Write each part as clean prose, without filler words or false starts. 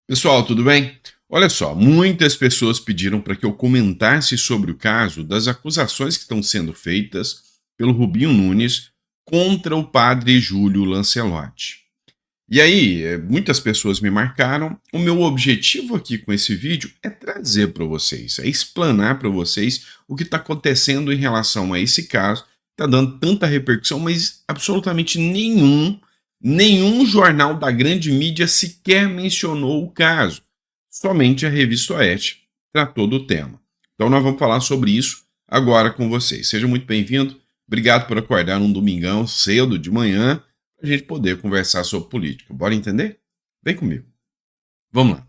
Pessoal, tudo bem? Olha só, muitas pessoas pediram para que eu comentasse sobre o caso das acusações que estão sendo feitas pelo Rubinho Nunes contra o padre Júlio Lancelotti. E aí, muitas pessoas me marcaram. O meu objetivo aqui com esse vídeo é trazer para vocês, é explanar para vocês o que está acontecendo em relação a esse caso. Está dando tanta repercussão, mas absolutamente nenhum jornal da grande mídia sequer mencionou o caso. Somente a revista Oeste tratou do tema. Então nós vamos falar sobre isso agora com vocês. Seja muito bem-vindo. Obrigado por acordar num domingão cedo de manhã para a gente poder conversar sobre política. Bora entender? Vem comigo. Vamos lá.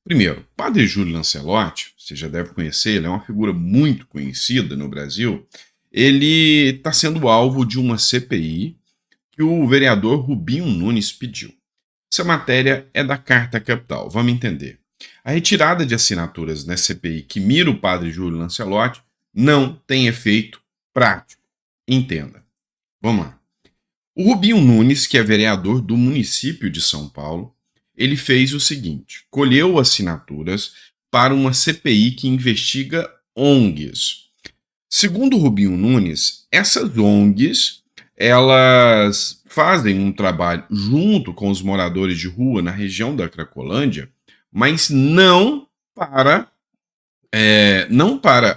Primeiro, Padre Júlio Lancelotti, você já deve conhecer, ele é uma figura muito conhecida no Brasil. Ele está sendo alvo de uma CPI que o vereador Rubinho Nunes pediu. Essa matéria é da Carta Capital, vamos entender. A retirada de assinaturas na CPI que mira o padre Júlio Lancelotti não tem efeito prático. Entenda. Vamos lá. O Rubinho Nunes, que é vereador do município de São Paulo, ele fez o seguinte: colheu assinaturas para uma CPI que investiga ONGs. Segundo o Rubinho Nunes, essas ONGs elas fazem um trabalho junto com os moradores de rua na região da Cracolândia, mas não para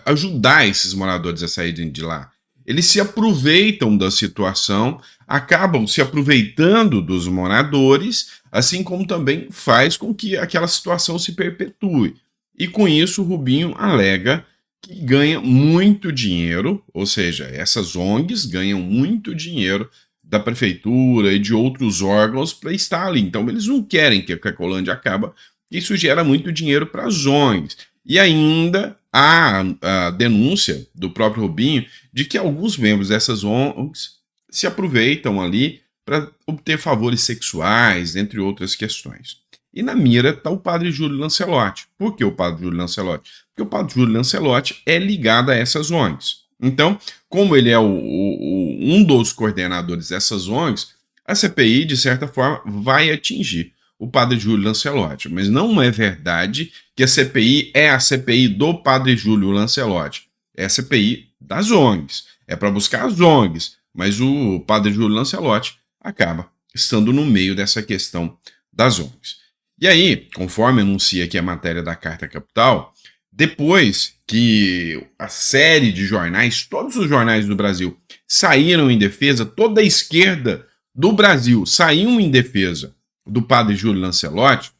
ajudar esses moradores a saírem de lá. Eles se aproveitam da situação, acabam se aproveitando dos moradores, assim como também faz com que aquela situação se perpetue. E com isso o Rubinho alega que ganha muito dinheiro, ou seja, essas ONGs ganham muito dinheiro da prefeitura e de outros órgãos para estar ali. Então eles não querem que a Cracolândia acabe, isso gera muito dinheiro para as ONGs. E ainda há a denúncia do próprio Rubinho de que alguns membros dessas ONGs se aproveitam ali para obter favores sexuais, entre outras questões. E na mira está o padre Júlio Lancelotti. Por que o padre Júlio Lancelotti? Porque o padre Júlio Lancelotti é ligado a essas ONGs. Então, como ele é um dos coordenadores dessas ONGs, a CPI, de certa forma, vai atingir o padre Júlio Lancelotti. Mas não é verdade que a CPI é a CPI do padre Júlio Lancelotti. É a CPI das ONGs. É para buscar as ONGs. Mas o padre Júlio Lancelotti acaba estando no meio dessa questão das ONGs. E aí, conforme anuncia aqui a matéria da Carta Capital, depois que a série de jornais, todos os jornais do Brasil saíram em defesa, toda a esquerda do Brasil saiu em defesa do padre Júlio Lancelotti,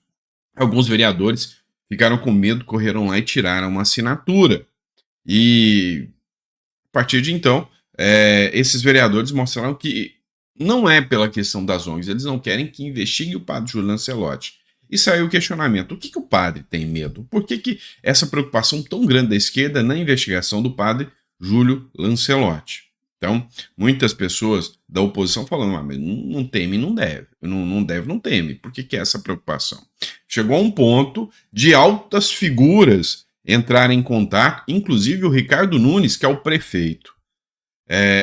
alguns vereadores ficaram com medo, correram lá e tiraram uma assinatura. E a partir de então, esses vereadores mostraram que não é pela questão das ONGs, eles não querem que investigue o padre Júlio Lancelotti. E saiu o questionamento: o que o padre tem medo? Por que essa preocupação tão grande da esquerda na investigação do padre Júlio Lancelotti? Então, muitas pessoas da oposição falando: mas não teme, não deve. Não deve, não teme. Por que é essa preocupação? Chegou a um ponto de altas figuras entrarem em contato, inclusive o Ricardo Nunes, que é o prefeito,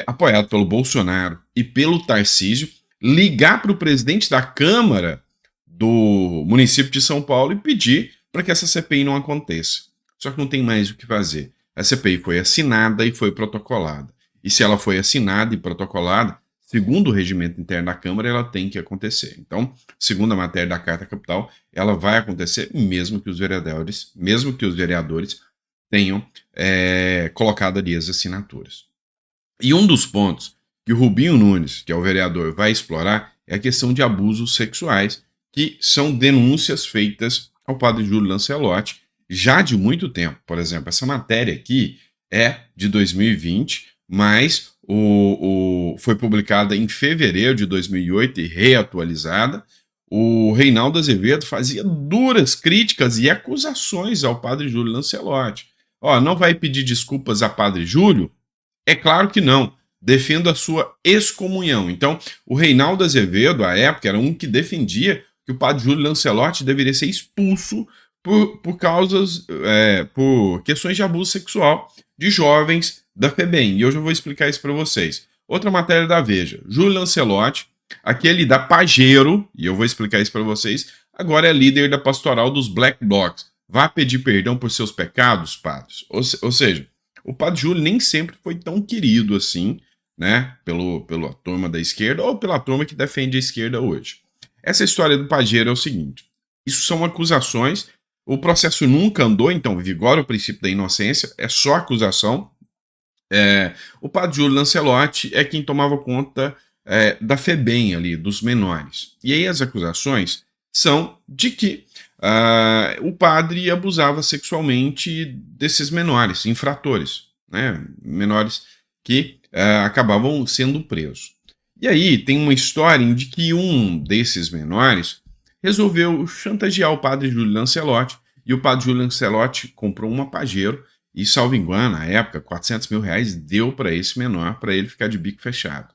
apoiado pelo Bolsonaro e pelo Tarcísio, ligar para o presidente da Câmara do município de São Paulo e pedir para que essa CPI não aconteça. Só que não tem mais o que fazer. A CPI foi assinada e foi protocolada. E se ela foi assinada e protocolada, segundo o regimento interno da Câmara, ela tem que acontecer. Então, segundo a matéria da Carta Capital, ela vai acontecer mesmo que os vereadores tenham colocado ali as assinaturas. E um dos pontos que o Rubinho Nunes, que é o vereador, vai explorar é a questão de abusos sexuais, que são denúncias feitas ao padre Júlio Lancelotti já de muito tempo. Por exemplo, essa matéria aqui é de 2020, mas foi publicada em fevereiro de 2008 e reatualizada. O Reinaldo Azevedo fazia duras críticas e acusações ao padre Júlio Lancelotti. Não vai pedir desculpas a padre Júlio? É claro que não. Defendo a sua excomunhão. Então, o Reinaldo Azevedo, à época, era um que defendia que o padre Júlio Lancelotti deveria ser expulso por questões de abuso sexual de jovens da FEBEM. E eu já vou explicar isso para vocês. Outra matéria da Veja: Júlio Lancelotti, aquele da Pajero, e eu vou explicar isso para vocês, agora é líder da pastoral dos Black Blocs. Vá pedir perdão por seus pecados, padres. Ou seja, o padre Júlio nem sempre foi tão querido assim, né, pela turma da esquerda ou pela turma que defende a esquerda hoje. Essa história do pajeiro é o seguinte: isso são acusações, o processo nunca andou, então vigora o princípio da inocência, é só acusação. O padre Júlio Lancelotti é quem tomava conta da FEBEM ali, dos menores. E aí as acusações são de que o padre abusava sexualmente desses menores, infratores, né, menores que acabavam sendo presos. E aí tem uma história de que um desses menores resolveu chantagear o padre Júlio Lancelotti, e o padre Júlio Lancelotti comprou uma Pajero e, salvo engano, na época, R$ 400 mil deu para esse menor, para ele ficar de bico fechado.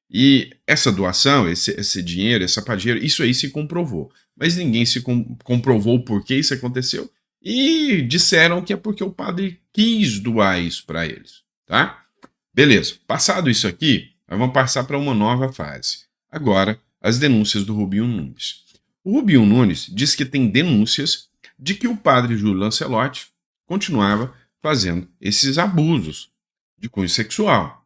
E essa doação, esse dinheiro, essa Pajero, isso aí se comprovou. Mas ninguém se comprovou por que isso aconteceu. E disseram que é porque o padre quis doar isso para eles, tá? Beleza. Passado isso aqui, nós vamos passar para uma nova fase. Agora, as denúncias do Rubinho Nunes. O Rubinho Nunes diz que tem denúncias de que o padre Júlio Lancelotti continuava fazendo esses abusos de cunho sexual.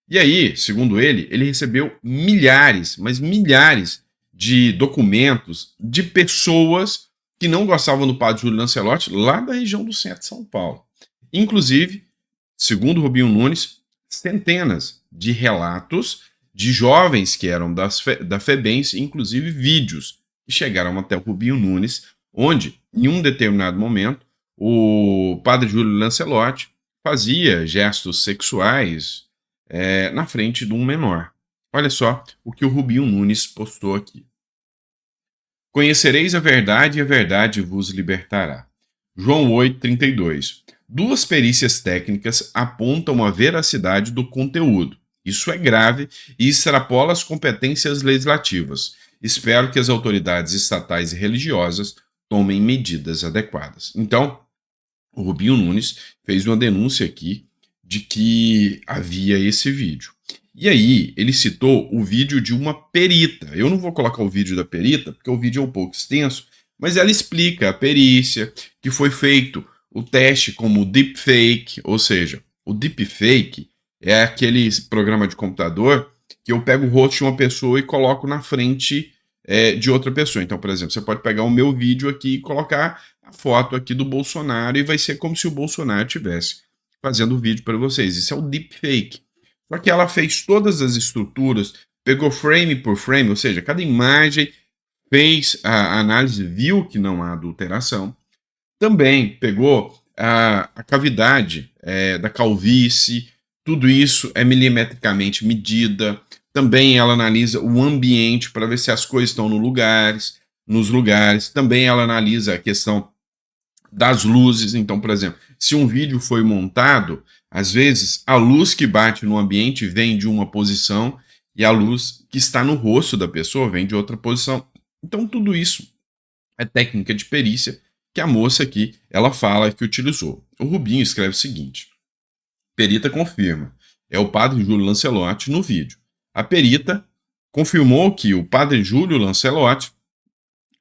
E aí, segundo ele recebeu milhares, mas milhares de documentos de pessoas que não gostavam do padre Júlio Lancelotti lá da região do centro de São Paulo. Inclusive, segundo o Rubinho Nunes, centenas de relatos de jovens que eram da FEBENS, inclusive vídeos que chegaram até o Rubinho Nunes, onde, em um determinado momento, o padre Júlio Lancelotti fazia gestos sexuais na frente de um menor. Olha só o que o Rubinho Nunes postou aqui. Conhecereis a verdade e a verdade vos libertará. João 8,32. Duas perícias técnicas apontam a veracidade do conteúdo. Isso é grave e extrapola as competências legislativas. Espero que as autoridades estatais e religiosas tomem medidas adequadas. Então, o Rubinho Nunes fez uma denúncia aqui de que havia esse vídeo. E aí, ele citou o vídeo de uma perita. Eu não vou colocar o vídeo da perita, porque o vídeo é um pouco extenso, mas ela explica a perícia, que foi feito o teste como deepfake, ou seja, o deepfake é aquele programa de computador que eu pego o rosto de uma pessoa e coloco na frente de outra pessoa. Então, por exemplo, você pode pegar o meu vídeo aqui e colocar a foto aqui do Bolsonaro e vai ser como se o Bolsonaro estivesse fazendo o vídeo para vocês. Isso é o deepfake. Só que ela fez todas as estruturas, pegou frame por frame, ou seja, cada imagem, fez a análise, viu que não há adulteração. Também pegou a cavidade da calvície, tudo isso é milimetricamente medida. Também ela analisa o ambiente para ver se as coisas estão nos lugares. Também ela analisa a questão das luzes. Então, por exemplo, se um vídeo foi montado, às vezes a luz que bate no ambiente vem de uma posição e a luz que está no rosto da pessoa vem de outra posição. Então, tudo isso é técnica de perícia que a moça aqui, ela fala que utilizou. O Rubinho escreve o seguinte: perita confirma, é o padre Júlio Lancelotti no vídeo. A perita confirmou que o padre Júlio Lancelotti,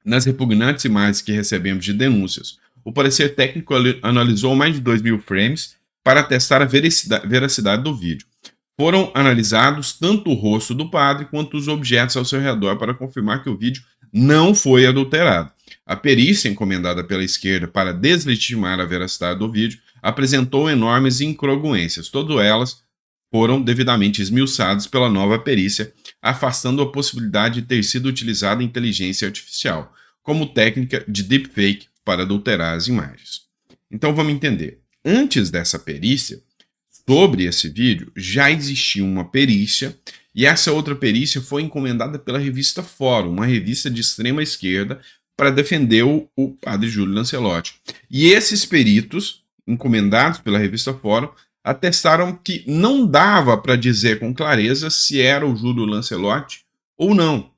nas repugnantes imagens que recebemos de denúncias, o parecer técnico analisou mais de 2.000 frames para testar a veracidade do vídeo. Foram analisados tanto o rosto do padre quanto os objetos ao seu redor para confirmar que o vídeo não foi adulterado. A perícia encomendada pela esquerda para deslegitimar a veracidade do vídeo apresentou enormes incongruências. Todas elas foram devidamente esmiuçadas pela nova perícia, afastando a possibilidade de ter sido utilizada inteligência artificial como técnica de deepfake para adulterar as imagens. Então vamos entender. Antes dessa perícia, sobre esse vídeo, já existia uma perícia, e essa outra perícia foi encomendada pela revista Fórum, uma revista de extrema esquerda, para defender o padre Júlio Lancelotti. E esses peritos, encomendados pela revista Fórum, atestaram que não dava para dizer com clareza se era o Júlio Lancelotti ou não.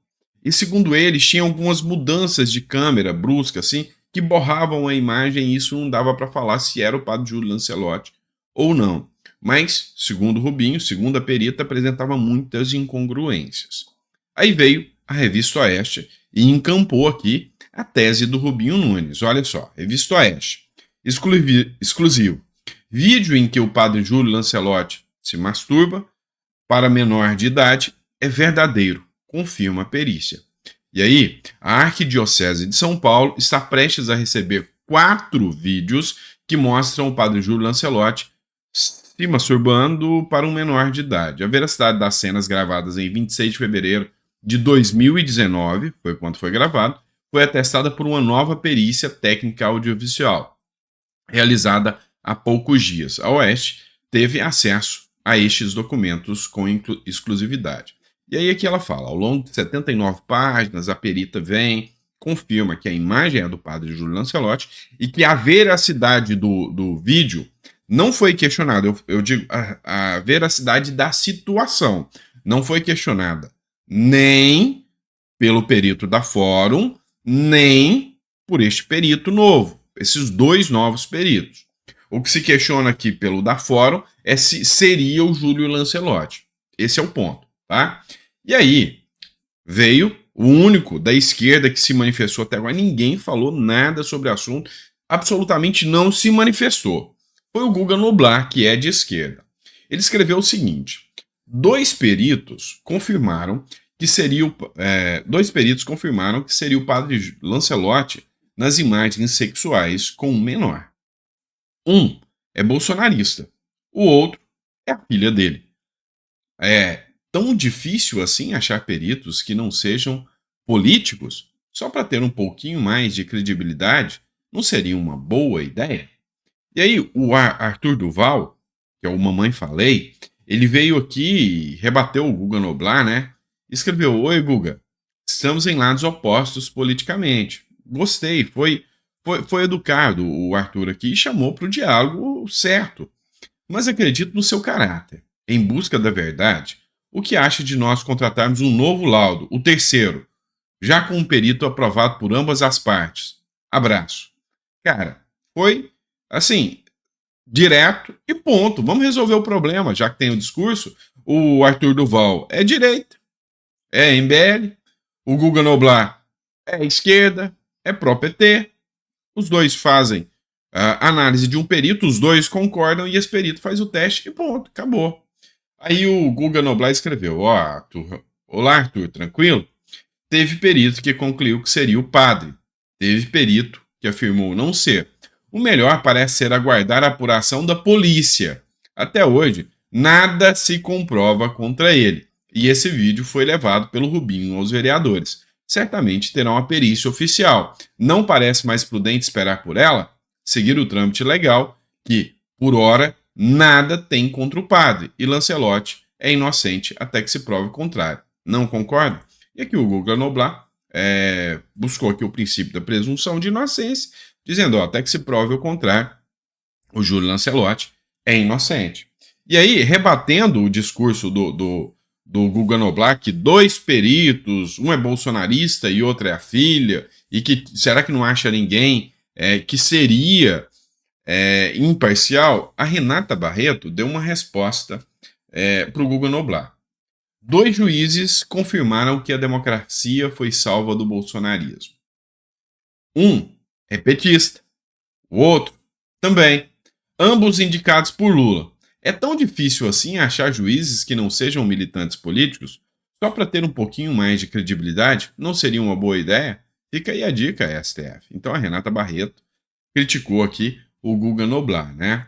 E segundo eles, tinha algumas mudanças de câmera bruscas, assim, que borravam a imagem e isso não dava para falar se era o padre Júlio Lancelotti ou não. Mas, segundo Rubinho, segundo a perita, apresentava muitas incongruências. Aí veio a revista Oeste e encampou aqui a tese do Rubinho Nunes. Olha só, Revista Oeste. Exclusivo. Vídeo em que o padre Júlio Lancelotti se masturba para menor de idade é verdadeiro, confirma a perícia. E aí, a Arquidiocese de São Paulo está prestes a receber 4 vídeos que mostram o padre Júlio Lancelotti se masturbando para um menor de idade. A veracidade das cenas gravadas em 26 de fevereiro de 2019, foi quando foi gravado, foi atestada por uma nova perícia técnica audiovisual, realizada há poucos dias. A Oeste teve acesso a estes documentos com exclusividade. E aí aqui ela fala, ao longo de 79 páginas, a perita vem, confirma que a imagem é do padre Júlio Lancelotti e que a veracidade do vídeo não foi questionada, eu digo, a veracidade da situação não foi questionada nem pelo perito da Fórum, nem por este perito novo, esses 2 novos peritos. O que se questiona aqui pelo da Fórum é se seria o Júlio Lancelotti. Esse é o ponto, tá? E aí, veio o único da esquerda que se manifestou até agora. Ninguém falou nada sobre o assunto, absolutamente não se manifestou. Foi o Guga Noblar, que é de esquerda. Ele escreveu o seguinte: 2 peritos confirmaram que seria o padre Lancelotti nas imagens sexuais com um menor. Um é bolsonarista, o outro é a filha dele. É tão difícil assim achar peritos que não sejam políticos? Só para ter um pouquinho mais de credibilidade, não seria uma boa ideia? E aí, o Arthur Duval, que é o Mamãe Falei, ele veio aqui e rebateu o Guga Noblar, né? Escreveu: Oi, Guga, estamos em lados opostos politicamente. Gostei, foi educado o Arthur aqui e chamou para o diálogo certo. Mas acredito no seu caráter. Em busca da verdade, o que acha de nós contratarmos um novo laudo, o terceiro, já com um perito aprovado por ambas as partes? Abraço. Cara, foi assim, direto e ponto. Vamos resolver o problema, já que tem o discurso. O Arthur Duval é direita, é MBL, o Guga Noblar é esquerda, é pró-PT. Os dois fazem a análise de um perito, os dois concordam e esse perito faz o teste e ponto, acabou. Aí o Guga Noblar escreveu: Olá, Arthur, tranquilo? Teve perito que concluiu que seria o padre. Teve perito que afirmou não ser. O melhor parece ser aguardar a apuração da polícia. Até hoje, nada se comprova contra ele. E esse vídeo foi levado pelo Rubinho aos vereadores. Certamente terá uma perícia oficial. Não parece mais prudente esperar por ela? Seguir o trâmite legal, que, por hora, nada tem contra o padre, e Lancelotti é inocente até que se prove o contrário. Não concorda? E aqui o Guga Noblar buscou aqui o princípio da presunção de inocência, dizendo, até que se prove o contrário, o Júlio Lancelotti é inocente. E aí, rebatendo o discurso do Guga Noblar, que 2 peritos, um é bolsonarista e outro é a filha, e que será que não acha ninguém que seria imparcial? A Renata Barreto deu uma resposta para o Guga Noblar. 2 juízes confirmaram que a democracia foi salva do bolsonarismo. Um é petista, o outro também. Ambos indicados por Lula. É tão difícil assim achar juízes que não sejam militantes políticos? Só para ter um pouquinho mais de credibilidade, não seria uma boa ideia? Fica aí a dica, STF. Então a Renata Barreto criticou aqui o Guga Noblar, né?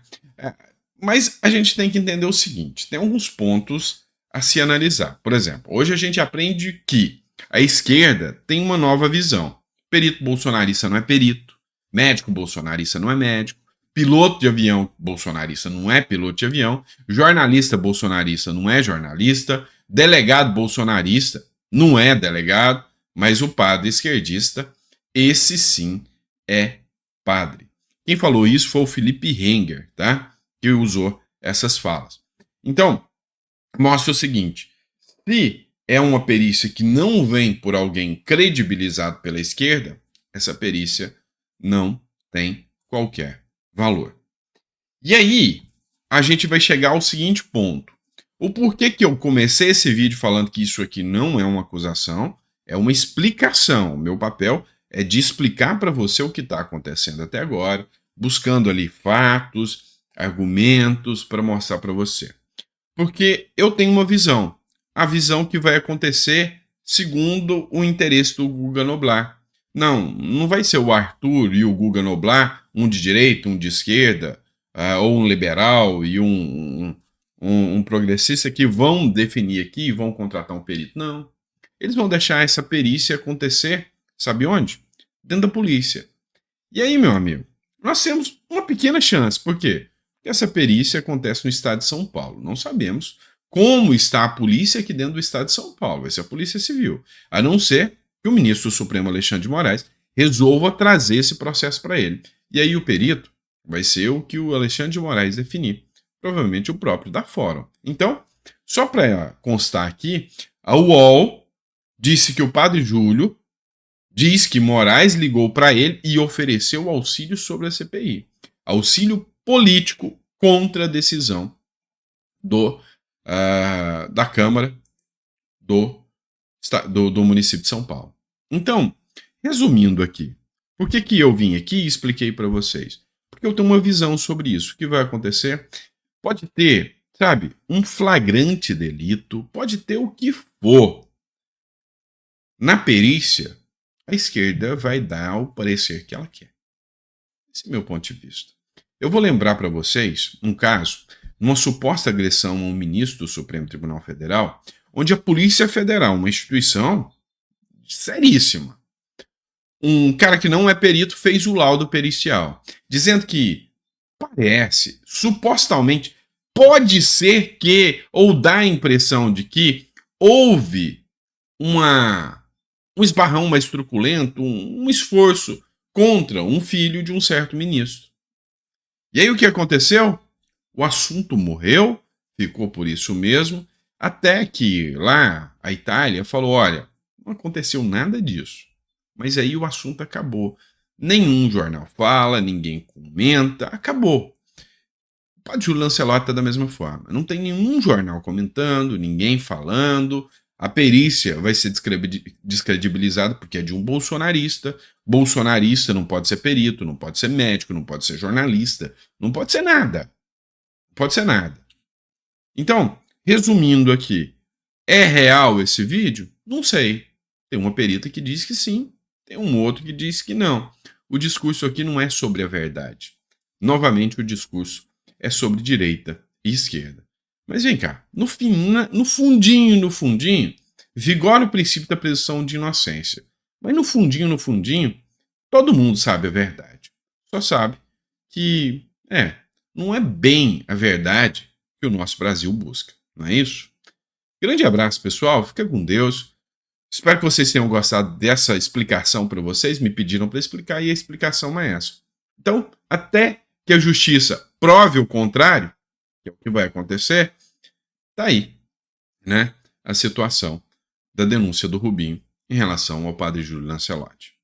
Mas a gente tem que entender o seguinte, tem alguns pontos a se analisar. Por exemplo, hoje a gente aprende que a esquerda tem uma nova visão. Perito bolsonarista não é perito, médico bolsonarista não é médico, piloto de avião bolsonarista não é piloto de avião, jornalista bolsonarista não é jornalista, delegado bolsonarista não é delegado, mas o padre esquerdista, esse sim é padre. Quem falou isso foi o Felipe Henger, tá? Que usou essas falas. Então, mostra o seguinte, se é uma perícia que não vem por alguém credibilizado pela esquerda, essa perícia não tem qualquer valor. E aí, a gente vai chegar ao seguinte ponto. O porquê que eu comecei esse vídeo falando que isso aqui não é uma acusação é uma explicação. O meu papel é de explicar para você o que está acontecendo até agora, buscando ali fatos, argumentos para mostrar para você. Porque eu tenho uma visão, a visão que vai acontecer segundo o interesse do Guga Noblar. Não vai ser o Arthur e o Guga Noblar, um de direita, um de esquerda, ou um liberal e um progressista que vão definir aqui e vão contratar um perito. Não. Eles vão deixar essa perícia acontecer, sabe onde? Dentro da polícia. E aí, meu amigo, nós temos uma pequena chance. Por quê? Porque essa perícia acontece no estado de São Paulo. Não sabemos como está a polícia aqui dentro do estado de São Paulo. Vai ser a Polícia Civil. A não ser que o ministro do Supremo, Alexandre de Moraes, resolva trazer esse processo para ele. E aí o perito vai ser o que o Alexandre de Moraes definir. Provavelmente o próprio da Fórum. Então, só para constar aqui, a UOL disse que o padre Júlio diz que Moraes ligou para ele e ofereceu auxílio sobre a CPI. Auxílio político contra a decisão da Câmara do município de São Paulo. Então, resumindo aqui, por que eu vim aqui e expliquei para vocês? Porque eu tenho uma visão sobre isso. O que vai acontecer? Pode ter, sabe, um flagrante delito, pode ter o que for. Na perícia, a esquerda vai dar o parecer que ela quer. Esse é o meu ponto de vista. Eu vou lembrar para vocês um caso, uma suposta agressão a um ministro do Supremo Tribunal Federal, onde a Polícia Federal, uma instituição seríssima, um cara que não é perito fez o laudo pericial, dizendo que parece, supostamente, pode ser que, ou dá a impressão de que houve um esbarrão mais truculento, um esforço contra um filho de um certo ministro. E aí o que aconteceu? O assunto morreu, ficou por isso mesmo, até que lá a Itália falou, olha, não aconteceu nada disso. Mas aí o assunto acabou. Nenhum jornal fala, ninguém comenta, acabou. O padre Júlio Lancelotti está da mesma forma. Não tem nenhum jornal comentando, ninguém falando. A perícia vai ser descredibilizada porque é de um bolsonarista. Bolsonarista não pode ser perito, não pode ser médico, não pode ser jornalista, não pode ser nada. Não pode ser nada. Então, resumindo aqui, é real esse vídeo? Não sei. Tem uma perita que diz que sim, tem um outro que diz que não. O discurso aqui não é sobre a verdade. Novamente, o discurso é sobre direita e esquerda. Mas vem cá, no fundinho, vigora o princípio da presunção de inocência. Mas no fundinho, todo mundo sabe a verdade. Só sabe que, não é bem a verdade que o nosso Brasil busca. Não é isso? Grande abraço, pessoal. Fica com Deus. Espero que vocês tenham gostado dessa explicação para vocês. Me pediram para explicar e a explicação é essa. Então, até que a justiça prove o contrário, que é o que vai acontecer, tá aí, né, a situação da denúncia do Rubinho em relação ao padre Júlio Lancelotti.